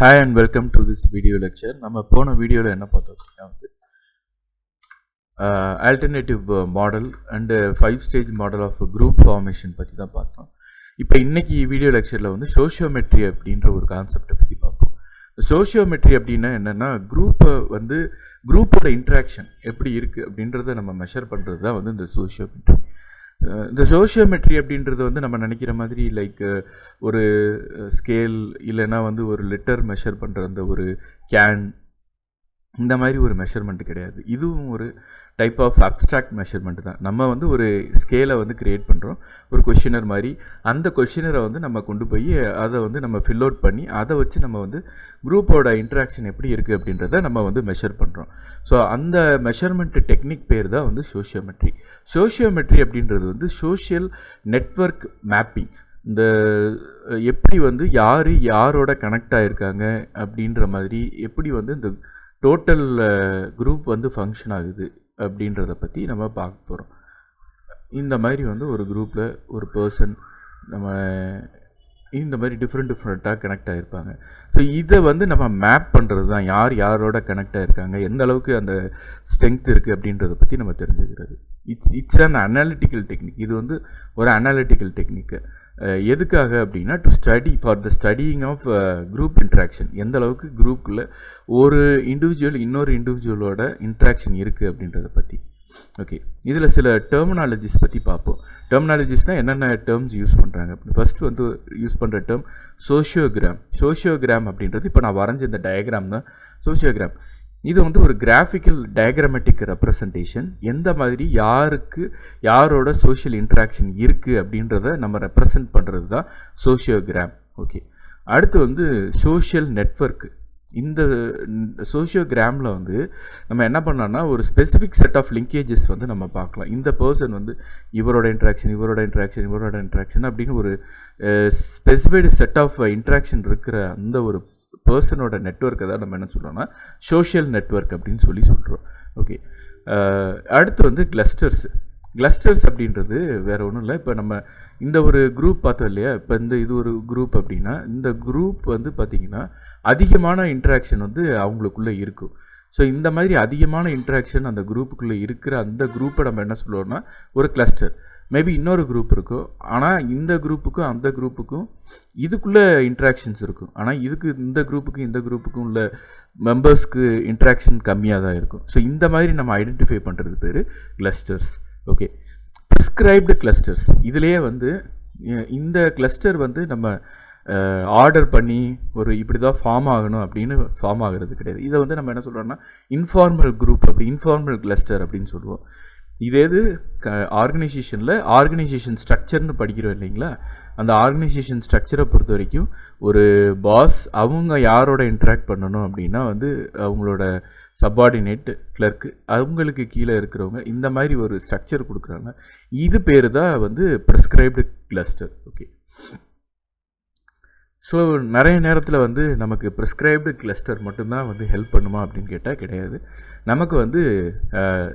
Hi and welcome to this video lecture. நம்ம போன வீடியோவில் என்ன பார்த்தோம் அப்படின்னா வந்து alternative model and 5 stage model of group formation பற்றி தான் பார்த்தோம். இப்போ இன்னைக்கு வீடியோ லெக்சரில் வந்து சோஷியோமெட்ரி அப்படின்ற ஒரு கான்செப்டை பற்றி பார்ப்போம். சோஷியோமெட்ரி அப்படின்னா என்னென்னா குரூப்போட இன்ட்ராக்ஷன் எப்படி இருக்குது அப்படின்றத நம்ம மெஷர் பண்ணுறது தான் வந்து இந்த சோஷியோமெட்ரி. இந்த சோஷியோமெட்ரி அப்படின்றது வந்து நம்ம நினைக்கிற மாதிரி லைக் ஒரு ஸ்கேல் இல்லைன்னா வந்து ஒரு லிட்டர் மெஷர் பண்ணுற அந்த ஒரு கேன் இந்த மாதிரி ஒரு மெஷர்மெண்ட்டு கிடையாது. இதுவும் ஒரு டைப் ஆஃப் அப்ஸ்ட்ராக்ட் மெஷர்மெண்ட் தான். நம்ம வந்து ஒரு ஸ்கேலை வந்து க்ரியேட் பண்ணுறோம், ஒரு கொஷினர் மாதிரி. அந்த கொஷினரை வந்து நம்ம கொண்டு போய் அதை வந்து நம்ம ஃபில் அவுட் பண்ணி அதை வச்சு நம்ம வந்து குரூப்போட இன்ட்ராக்ஷன் எப்படி இருக்குது அப்படின்றத நம்ம வந்து மெஷர் பண்ணுறோம். ஸோ அந்த மெஷர்மெண்ட் டெக்னிக் பேர் தான் வந்து சோஷியோமெட்ரி. சோஷியோமெட்ரி அப்படின்றது வந்து சோஷியல் நெட்வொர்க் மேப்பிங். இந்த எப்படி வந்து யாரோட கனெக்ட் ஆகிருக்காங்க அப்படின்ற மாதிரி எப்படி வந்து இந்த டோட்டல் குரூப் வந்து ஃபங்க்ஷன் ஆகுது அப்படின்றத பற்றி நம்ம பார்க்க போகிறோம். இந்த மாதிரி வந்து ஒரு குரூப்பில் ஒரு பர்சன் நம்ம இந்த மாதிரி டிஃப்ரெண்ட்டாக கனெக்ட் ஆகிருப்பாங்க. ஸோ இதை வந்து நம்ம மேப் பண்ணுறது தான் யாரோட கனெக்ட் ஆகிருக்காங்க, எந்த அளவுக்கு அந்த ஸ்ட்ரென்த் இருக்குது அப்படின்றத பற்றி நம்ம தெரிஞ்சுக்கிறது. It's an analytical technique. இது வந்து ஒரு அனாலிட்டிக்கல் டெக்னிக்கு. எதுக்காக அப்படின்னா for the studying of group interaction. எந்த அளவுக்கு குரூப்பில் ஒரு இண்டிவிஜுவல் இன்னொரு இண்டிவிஜுவலோட இன்ட்ராக்ஷன் இருக்குது அப்படின்றத பற்றி. ஓகே, இதில் சில டெர்மினாலஜிஸ் பற்றி பார்ப்போம். டெர்மினாலஜிஸ்னால் என்னென்ன டேர்ம்ஸ் யூஸ் பண்ணுறாங்க அப்படின்னு. ஃபஸ்ட்டு வந்து யூஸ் பண்ணுற டேர்ம் சோஷியோகிராம் அப்படின்றது இப்போ நான் வரைஞ்ச இந்த டயக்ராம் தான் சோஷியோகிராம். இது வந்து ஒரு கிராஃபிக்கல் டயக்ராமேட்டிக் ரெப்ரசன்டேஷன். எந்த மாதிரி யாரோட சோஷியல் இன்ட்ராக்ஷன் இருக்குது அப்படின்றத நம்ம ரெப்ரசன்ட் பண்ணுறது தான் சோஷியோகிராம். ஓகே, அடுத்து வந்து சோஷியல் நெட்வொர்க்கு. இந்த சோஷியோகிராமில் வந்து நம்ம என்ன பண்ணோம்னா ஒரு ஸ்பெசிஃபிக் செட் ஆஃப் லிங்கேஜஸ் வந்து நம்ம பார்க்கலாம். இந்த பர்சன் வந்து இவரோட இன்ட்ராக்ஷன் அப்படின்னு ஒரு ஸ்பெசிஃபைடு செட் ஆஃப் இன்ட்ராக்ஷன் இருக்கிற அந்த ஒரு பர்சனோட நெட்வொர்க்கை தான் நம்ம என்ன சொல்கிறோம்னா சோஷியல் நெட்வொர்க் அப்படின்னு சொல்கிறோம். ஓகே, அடுத்து வந்து கிளஸ்டர்ஸ் அப்படின்றது வேறு ஒன்றும் இல்லை. இப்போ நம்ம இந்த ஒரு குரூப் பார்த்தோம் இல்லையா, இப்போ இது ஒரு குரூப் அப்படின்னா இந்த குரூப் வந்து பார்த்திங்கன்னா அதிகமான இன்ட்ராக்ஷன் வந்து அவங்களுக்குள்ளே இருக்கும். ஸோ இந்த மாதிரி அதிகமான இன்ட்ராக்ஷன் அந்த குரூப்புக்குள்ளே இருக்கிற அந்த குரூப்பை நம்ம என்ன சொல்லுவோம்னா ஒரு கிளஸ்டர். மேபி இன்னொரு குரூப் இருக்கும், ஆனால் இந்த குரூப்புக்கும் அந்த குரூப்புக்கும் இதுக்குள்ளே இன்ட்ராக்ஷன்ஸ் இருக்கும். ஆனால் இந்த குரூப்புக்கும் உள்ள மெம்பர்ஸ்க்கு இன்ட்ராக்ஷன் கம்மியாக தான் இருக்கும். ஸோ இந்த மாதிரி நம்ம ஐடென்டிஃபை பண்ணுறது பேர் கிளஸ்டர்ஸ். Okay, prescribed clusters. இதிலேயே வந்து இந்த கிளஸ்டர் வந்து நம்ம ஆர்டர் பண்ணி ஒரு இப்படி தான் ஃபார்ம் ஆகணும் அப்படின்னு ஃபார்ம் ஆகிறது கிடையாது. இதை வந்து நம்ம என்ன சொல்கிறோம்னா இன்ஃபார்மல் குரூப் இன்ஃபார்மல் கிளஸ்டர் அப்படின்னு சொல்லுவோம். இது ஆர்கனைசேஷன் ஸ்ட்ரக்சர்னு படிக்கிறோம் இல்லைங்களா, அந்த ஆர்கனைசேஷன் ஸ்ட்ரக்சரை பொறுத்த வரைக்கும் ஒரு பாஸ் அவங்க யாரோட இன்ட்ராக்ட் பண்ணணும் அப்படின்னா வந்து அவங்களோட சப்பார்டினேட் கிளர்க்கு அவங்களுக்கு கீழே இருக்கிறவங்க இந்த மாதிரி ஒரு ஸ்ட்ரக்சர் கொடுக்குறாங்க. இது பேர் தான் வந்து ப்ரிஸ்கிரைப்டு கிளஸ்டர். ஓகே, ஸோ நிறைய நேரத்தில் வந்து நமக்கு ப்ரிஸ்கிரைப்டு கிளஸ்டர் மட்டும்தான் வந்து ஹெல்ப் பண்ணுமா அப்படின்னு கேட்டால் கிடையாது. நமக்கு வந்து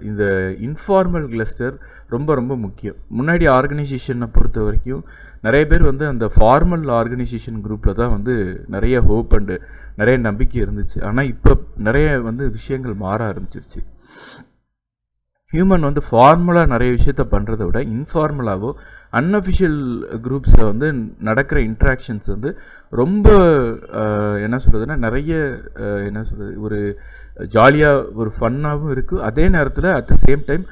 இந்த இன்ஃபார்மல் கிளஸ்டர் ரொம்ப ரொம்ப முக்கியம். முன்னாடி ஆர்கனைசேஷனை பொறுத்த வரைக்கும் நிறைய பேர் வந்து அந்த ஃபார்மல் ஆர்கனைசேஷன் குரூப்பில் தான் வந்து நிறைய ஹோப் அண்டு நிறைய நம்பிக்கை இருந்துச்சு. ஆனால் இப்போ நிறைய வந்து விஷயங்கள் மாற ஆரம்பிச்சிருச்சு. ஹியூமன் வந்து ஃபார்மலாக நிறைய விஷயத்த பண்ணுறத விட இன்ஃபார்மலாகவோ அன்அஃபிஷியல் குரூப்ஸில் வந்து நடக்கிற இன்ட்ராக்ஷன்ஸ் வந்து ரொம்ப என்ன சொல்கிறதுனா நிறைய ஒரு ஜாலியாக ஒரு ஃபன்னாகவும் இருக்குது. அதே நேரத்தில் அட் த சேம் டைம்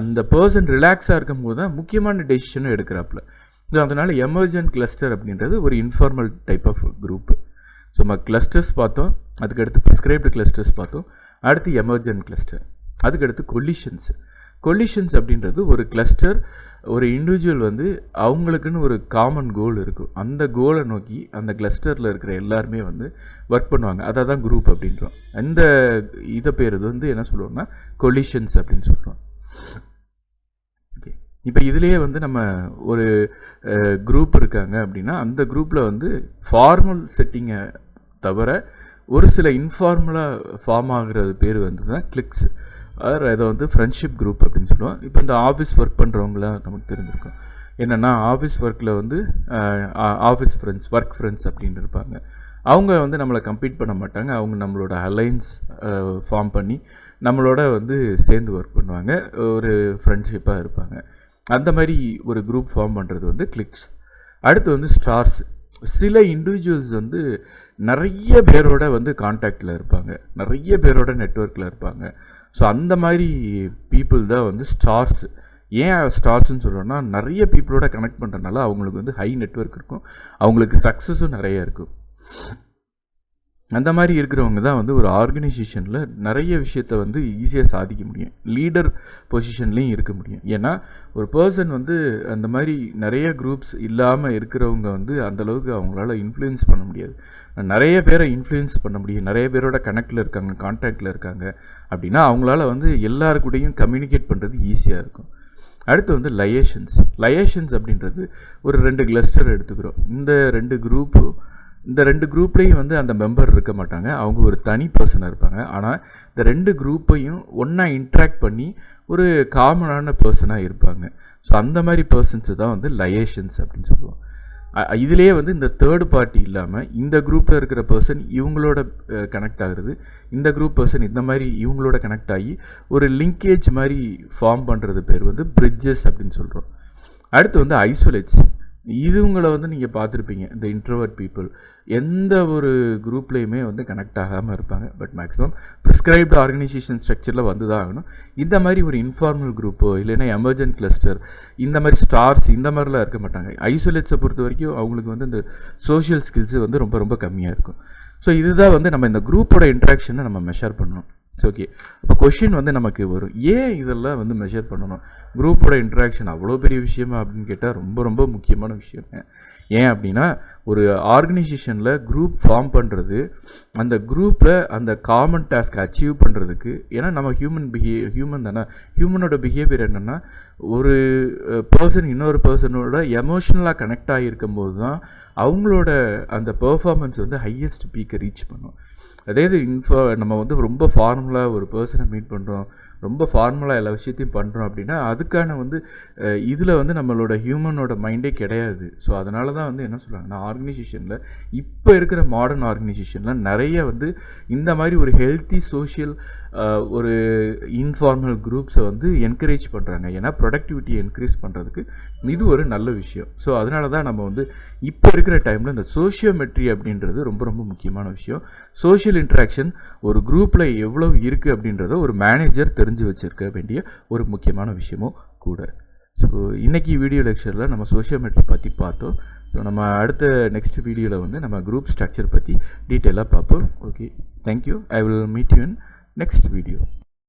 அந்த பர்சன் ரிலாக்ஸாக இருக்கும்போது தான் முக்கியமான டெசிஷனும் எடுக்கிறாப்புல. ஸோ அதனால் எமர்ஜென்ட் கிளஸ்டர் அப்படின்றது ஒரு informal type of group. So நம்ம கிளஸ்டர்ஸ் பார்த்தோம், அதுக்கடுத்து ப்ரிஸ்கிரைப்டு கிளஸ்டர்ஸ் பார்த்தோம், அடுத்து எமர்ஜென்ட் கிளஸ்டர், அதுக்கடுத்து கொலிஷன்ஸ் அப்படின்றது ஒரு கிளஸ்டர் ஒரு இண்டிவிஜுவல் வந்து அவங்களுக்குன்னு ஒரு காமன் கோல் இருக்கும். அந்த கோலை நோக்கி அந்த கிளஸ்டரில் இருக்கிற எல்லாருமே வந்து ஒர்க் பண்ணுவாங்க. அதை தான் குரூப் அப்படின்றோம். இந்த இதை பேர் வந்து என்ன சொல்லுவோம்னா கொலிஷன்ஸ் அப்படின்னு சொல்கிறோம். ஓகே, இப்போ இதுலேயே வந்து நம்ம ஒரு குரூப் இருக்காங்க அப்படின்னா அந்த குரூப்பில் வந்து ஃபார்மல் செட்டிங்கை தவிர ஒரு சில இன்ஃபார்மலாக ஃபார்ம் ஆகிறது பேர் வந்து தான் கிளிக்ஸ். இதை வந்து ஃப்ரெண்ட்ஷிப் குரூப் அப்படின்னு சொல்லுவோம். இப்போ இந்த ஆஃபீஸ் ஒர்க் பண்ணுறவங்களாம் நமக்கு தெரிஞ்சிருக்கும். என்னென்னா ஆஃபீஸ் ஒர்க்கில் வந்து ஆஃபீஸ் ஃப்ரெண்ட்ஸ் ஒர்க் ஃப்ரெண்ட்ஸ் அப்படின்னு இருப்பாங்க. அவங்க வந்து நம்மளை கம்பீட் பண்ண மாட்டாங்க. அவங்க நம்மளோட அலைன்ஸ் ஃபார்ம் பண்ணி நம்மளோட வந்து சேர்ந்து ஒர்க் பண்ணுவாங்க. ஒரு ஃப்ரெண்ட்ஷிப்பாக இருப்பாங்க. அந்த மாதிரி ஒரு குரூப் ஃபார்ம் பண்ணுறது வந்து கிளிக்ஸ். அடுத்து வந்து ஸ்டார்ஸ். சில இண்டிவிஜுவல்ஸ் வந்து நிறைய பேரோட வந்து கான்டாக்டில் இருப்பாங்க, நிறைய பேரோட நெட்வொர்க்கில் இருப்பாங்க. ஸோ அந்த மாதிரி பீப்புள் தான் வந்து ஸ்டார்ஸ். ஏன் ஸ்டார்ஸ்ன்னு சொல்கிறோன்னா, நிறைய பீப்புளோட கனெக்ட் பண்ணுறதுனால அவங்களுக்கு வந்து ஹை நெட்வொர்க் இருக்கும், அவங்களுக்கு சக்ஸஸும் நிறைய இருக்கும். அந்த மாதிரி இருக்கிறவங்க தான் வந்து ஒரு ஆர்கனைசேஷனில் நிறைய விஷயத்த வந்து ஈஸியாக சாதிக்க முடியும், லீடர் பொசிஷன்லேயும் இருக்க முடியும். ஏன்னா ஒரு பர்சன் வந்து அந்த மாதிரி நிறைய குரூப்ஸ் இல்லாமல் இருக்கிறவங்க வந்து அந்தளவுக்கு அவங்களால இன்ஃப்ளூயன்ஸ் பண்ண முடியாது. நிறைய பேரை இன்ஃப்ளூயன்ஸ் பண்ண முடியும், நிறைய பேரோட கனெக்டில் இருக்காங்க, கான்டாக்டில் இருக்காங்க அப்படின்னா அவங்களால வந்து எல்லாருக்கூடையும் கம்யூனிகேட் பண்ணுறது ஈஸியாக இருக்கும். அடுத்து வந்து லயேஷன்ஸ் அப்படின்றது ஒரு 2 கிளஸ்டர் எடுத்துக்கிறோம். இந்த ரெண்டு குரூப்லேயும் வந்து அந்த மெம்பர் இருக்க மாட்டாங்க, அவங்க ஒரு தனி பர்சனாக இருப்பாங்க. ஆனால் இந்த 2 குரூப்பையும் ஒன்றா இன்ட்ராக்ட் பண்ணி ஒரு காமனான பர்சனாக இருப்பாங்க. ஸோ அந்த மாதிரி பர்சன்ஸு தான் வந்து லயேஷன்ஸ் அப்படின்னு சொல்லுவோம். இதிலே வந்து இந்த தேர்ட் பார்ட்டி இல்லாமல் இந்த குரூப்பில் இருக்கிற பர்சன் இவங்களோட கனெக்ட் ஆகுறது, இந்த குரூப் பர்சன் இந்த மாதிரி இவங்களோட கனெக்ட் ஆகி ஒரு லிங்கேஜ் மாதிரி ஃபார்ம் பண்ணுறது பேர் வந்து பிரிட்ஜஸ் அப்படின்னு சொல்கிறோம். அடுத்து வந்து ஐசோலேட்ஸ். இதுவங்களை வந்து நீங்கள் பார்த்துருப்பீங்க, இந்த இன்ட்ரோவர்ட் பீப்புள் எந்த ஒரு குரூப்லேயுமே வந்து கனெக்ட் ஆகாமல் இருப்பாங்க. பட் மேக்ஸிமம் ப்ரிஸ்கிரைப்டு ஆர்கனைசேஷன் ஸ்ட்ரக்சரில் வந்து தான் ஆகணும். இந்த மாதிரி ஒரு இன்ஃபார்மல் குரூப்போ இல்லைன்னா எமர்ஜென்ட் கிளஸ்டர் இந்த மாதிரி ஸ்டார்ஸ் இந்த மாதிரிலாம் இருக்க மாட்டாங்க. ஐசோலேட்ஸை பொறுத்த வரைக்கும் அவங்களுக்கு வந்து இந்த சோஷியல் ஸ்கில்ஸு வந்து ரொம்ப ரொம்ப கம்மியாக இருக்கும். ஸோ இதுதான் வந்து நம்ம இந்த குரூப்போட இன்ட்ராக்ஷனை நம்ம மெஷர் பண்ணணும். ஸோ ஓகே, அப்போ கொஷின் வந்து நமக்கு வரும், ஏன் இதெல்லாம் வந்து மெஷர் பண்ணணும்? குரூப்போட இன்ட்ராக்ஷன் அவ்வளோ பெரிய விஷயமா அப்படின்னு கேட்டால் ரொம்ப ரொம்ப முக்கியமான விஷயங்க. ஏன் அப்படின்னா ஒரு ஆர்கனைசேஷனில் குரூப் ஃபார்ம் பண்ணுறது, அந்த குரூப்பில் அந்த காமன் டாஸ்க் அச்சீவ் பண்ணுறதுக்கு, ஏன்னா நம்ம ஹியூமன் தானே, ஹியூமனோட பிஹேவியர் என்னென்னா ஒரு பர்சன் இன்னொரு பர்சனோட எமோஷ்னலாக கனெக்ட் ஆகியிருக்கும் போது தான் அவங்களோட அந்த பெர்ஃபார்மன்ஸ் வந்து ஹையஸ்ட் பீக்கை ரீச் பண்ணும். அதாவது நம்ம வந்து ரொம்ப ஃபார்முலாக ஒரு பர்சனை மீட் பண்ணுறோம், ரொம்ப ஃபார்முலாக எல்லா விஷயத்தையும் பண்ணுறோம் அப்படின்னா அதுக்கான வந்து இதில் வந்து நம்மளோட ஹியூமனோட மைண்டே கிடையாது. ஸோ அதனால தான் வந்து என்ன சொல்கிறாங்கன்னா ஆர்கனைசேஷனில் இப்போ இருக்கிற மாடர்ன் ஆர்கனைசேஷனில் நிறைய வந்து இந்த மாதிரி ஒரு ஹெல்த்தி சோஷியல் ஒரு இன்ஃபார்மல் குரூப்ஸை வந்து என்கரேஜ் பண்ணுறாங்க. ஏன்னா ப்ரொடக்டிவிட்டியை இன்க்ரீஸ் பண்ணுறதுக்கு இது ஒரு நல்ல விஷயம். ஸோ அதனால தான் நம்ம வந்து இப்போ இருக்கிற டைமில் இந்த சோஷியோமெட்ரி அப்படின்றது ரொம்ப ரொம்ப முக்கியமான விஷயம். சோஷியல் இன்ட்ராக்ஷன் ஒரு குரூப்பில் எவ்வளோ இருக்குது அப்படின்றத ஒரு மேனேஜர் தெரிஞ்சு வச்சுருக்க வேண்டிய ஒரு முக்கியமான விஷயமும் கூட. ஸோ இன்றைக்கி வீடியோ லெக்சரில் நம்ம சோஷியோமெட்ரி பற்றி பார்த்தோம். ஸோ நம்ம அடுத்த நெக்ஸ்ட் வீடியோவில் வந்து நம்ம குரூப் ஸ்ட்ரக்சர் பற்றி டீட்டெயிலாக பார்ப்போம். Okay, thank you. I will meet you in next video.